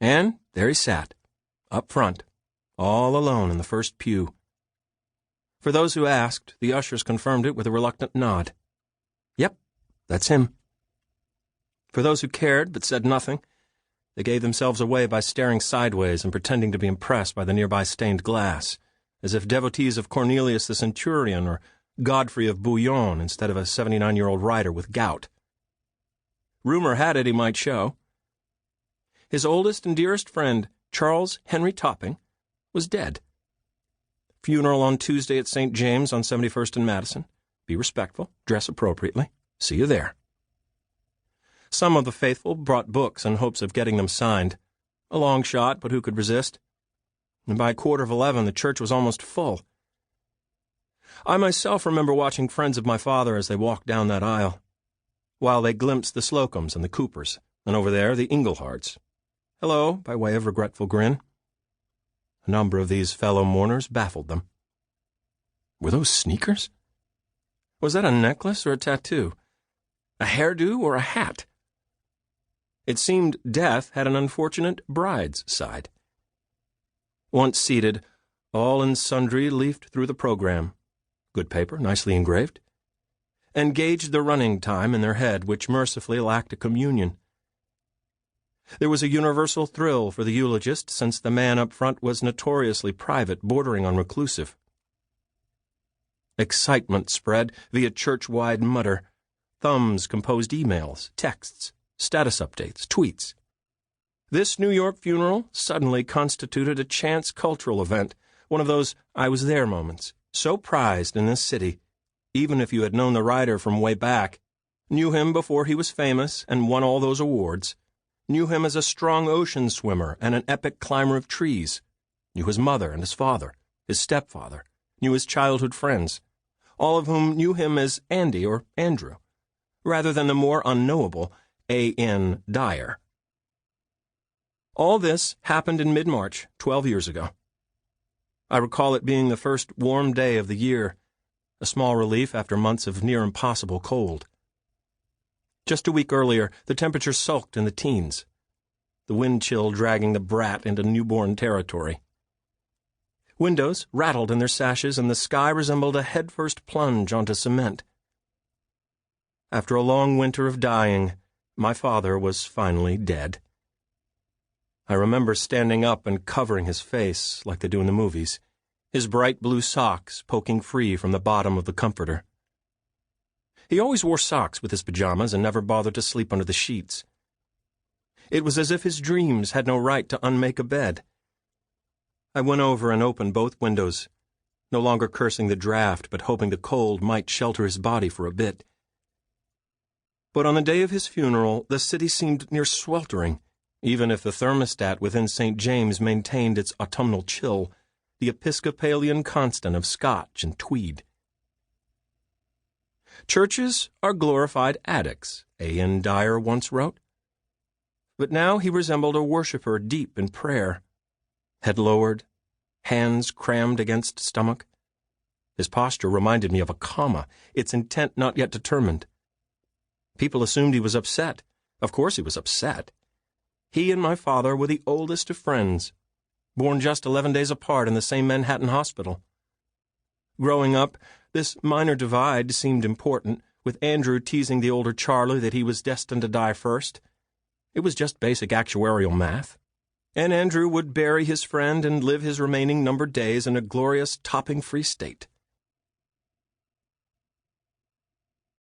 And there he sat, up front, all alone in the first pew. For those who asked, the ushers confirmed it with a reluctant nod. Yep, that's him. For those who cared but said nothing, they gave themselves away by staring sideways and pretending to be impressed by the nearby stained glass, as if devotees of Cornelius the Centurion or Godfrey of Bouillon instead of a 79-year-old rider with gout. Rumor had it he might show. His oldest and dearest friend, Charles Henry Topping, was dead. Funeral on Tuesday at St. James on 71st and Madison. Be respectful, dress appropriately. See you there. Some of the faithful brought books in hopes of getting them signed. A long shot, but who could resist? And by 11:15, the church was almost full. I myself remember watching friends of my father as they walked down that aisle, while they glimpsed the Slocums and the Coopers, and over there the Inglehards. Hello, by way of regretful grin. A number of these fellow mourners baffled them. Were those sneakers? Was that a necklace or a tattoo? A hairdo or a hat? It seemed death had an unfortunate bride's side. Once seated, all and sundry leafed through the program. Good paper, nicely engraved. And gauged the running time in their head, which mercifully lacked a communion. There was a universal thrill for the eulogist, since the man up front was notoriously private, bordering on reclusive. Excitement spread via church-wide mutter. Thumbs composed emails, texts, status updates, tweets. This New York funeral suddenly constituted a chance cultural event, one of those I was there moments, so prized in this city, even if you had known the writer from way back, knew him before he was famous and won all those awards, knew him as a strong ocean swimmer and an epic climber of trees, knew his mother and his father, his stepfather, knew his childhood friends, all of whom knew him as Andy or Andrew, rather than the more unknowable A.N. Dyer. All this happened in mid-March, 12 years ago. I recall it being the first warm day of the year, a small relief after months of near-impossible cold. Just a week earlier, the temperature sulked in the teens, the wind chill dragging the brat into newborn territory. Windows rattled in their sashes, and the sky resembled a headfirst plunge onto cement. After a long winter of dying, my father was finally dead. I remember standing up and covering his face, like they do in the movies, his bright blue socks poking free from the bottom of the comforter. He always wore socks with his pajamas and never bothered to sleep under the sheets. It was as if his dreams had no right to unmake a bed. I went over and opened both windows, no longer cursing the draft, but hoping the cold might shelter his body for a bit. But on the day of his funeral, the city seemed near sweltering, even if the thermostat within St. James maintained its autumnal chill, the Episcopalian constant of Scotch and tweed. Churches are glorified attics, A.N. Dyer once wrote. But now he resembled a worshipper deep in prayer, head lowered, hands crammed against stomach. His posture reminded me of a comma, its intent not yet determined. People assumed he was upset. Of course he was upset. He and my father were the oldest of friends, born just 11 days apart in the same Manhattan hospital. Growing up, this minor divide seemed important, with Andrew teasing the older Charlie that he was destined to die first. It was just basic actuarial math. And Andrew would bury his friend and live his remaining numbered days in a glorious topping-free state.